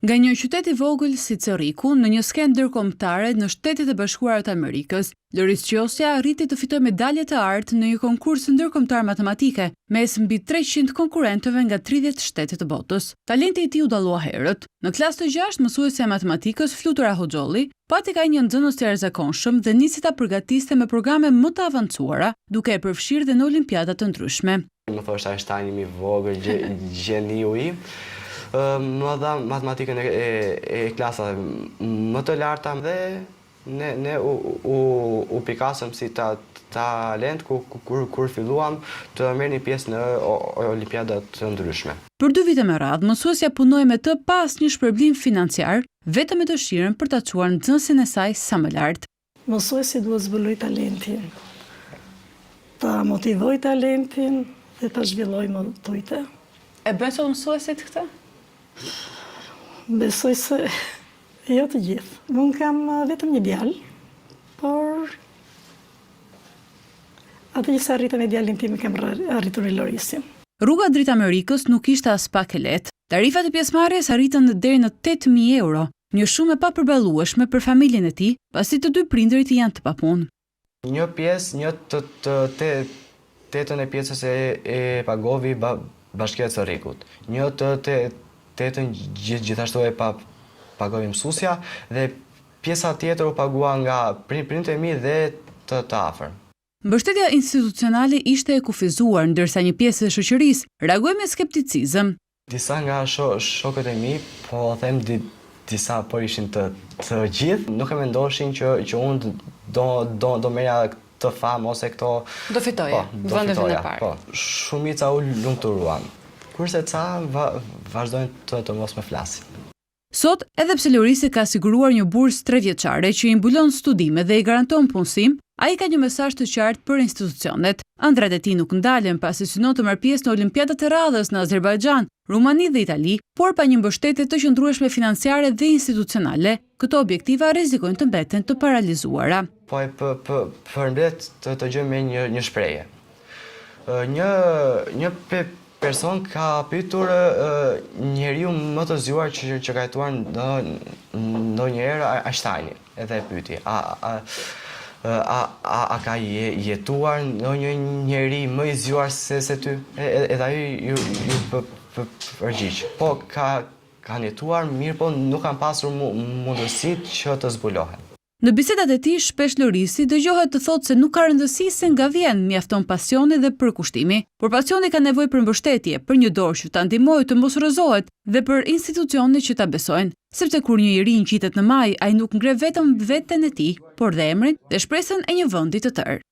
Nga një qytet i vogël si Cerriku, në një skenë ndërkombëtare në Shtetet e Bashkuara të Amerikës, Loris Qosja arriti të fitojë medalje të artë në një konkurs ndërkombëtar matematike, mes mbi 300 konkurrentëve nga 30 shtete të botës. Talenti i tij u dallua herët. Në klasë të 6, mësuesja e matematikës Flutura Hoxholli pati ka një nxënës të jashtëzakonshëm dhe nisi ta përgatiste me programe më të avancuara, duke e përfshirë dhe në olimpiada të ndryshme. Më thoshte Einstein i vogël, gjeniu i. Më dha matematikën e klasave më të larta dhe ne u pikasëm si talent kur filluam të merrni pjesë në olimpiada të ndryshme. Për 2 vite me radhë, mësuesja punoi me të pa asnjë shpërblim financiar, vetëm me dëshirën për ta çuar nxënësin e saj sa më lart. Mësuesi duhet zbuloj talentin, ta motivoj talentin dhe ta zhvilloj më tujte. E bën sot mësuesit këtë? Besoj se jo të gjithë. Unë kam vetëm një djalë, por atë që sa arritën e djalin tim kam arritur në Lorisin. Rruga drejt Amerikës nuk ishte as pak e lehtë. Tarifat e pjesëmarrjes arritën deri në 8.000 euro, një shumë e papërballueshme për familjen e tij, pasi të dy prindërit janë të papunë. Një pjesë, tetën e pjesës e pagovi Bashkia e Cerrikut. Një tetën gjithashtu e pagovi mësuesja dhe pjesa tjetër u pagua nga prindërit e mi dhe të afër. Mbështetja institucionale ishte e kufizuar, ndërsa një pjesë e shoqërisë reagoi me skepticizëm. Disa nga shokët e mi, po them disa por ishin të gjithë, nuk e mendoshin që unë do merja këtë famë ose këto... Do fitoje, vendin e parë. Shumica u lumturuan, kurse ca vazhdojnë të mos më flasin. Sot, edhe pse Lorisi ka siguruar një bursë 3 vjeçare që i mbulon studime dhe i garanton punësim, ai ka një mesazh të qartë për institucionet. Ëndrat e tij nuk ndalen pasi synon të marrë pjesë në Olimpiadat e radhës në Azerbajxhan, Rumani dhe Itali, por pa një mbështetje të qëndrueshme financiare dhe institucionale, këto objektiva rrezikojnë të mbeten të paralizuara. Po përmbet të gjejmë me një shprehje. Një person ka pyetur njeriu më të zgjuar që ka jetuar ndonjëherë Einsteini, edhe e pyeti, a ka jetuar ndonjë njeri më i zgjuar se ty? Edhe ai ju përgjigj. Po kanë jetuar mirë, po nuk kanë pasur mundësitë që të zbulohen. Në bisedat e tij shpesh Lorisi dëgjohet të thotë se nuk ka rëndësi se nga vjen, mjafton pasioni dhe përkushtimi, por pasioni ka nevojë për mbështetje, për një dorë që ta ndihmojë të mos rrëzohet dhe për institucione që ta besojnë, sepse kur një i ri ngjitet në maj, ai nuk ngre vetëm veten e tij, por dhe emrin dhe shpresën e një vendi të tërë.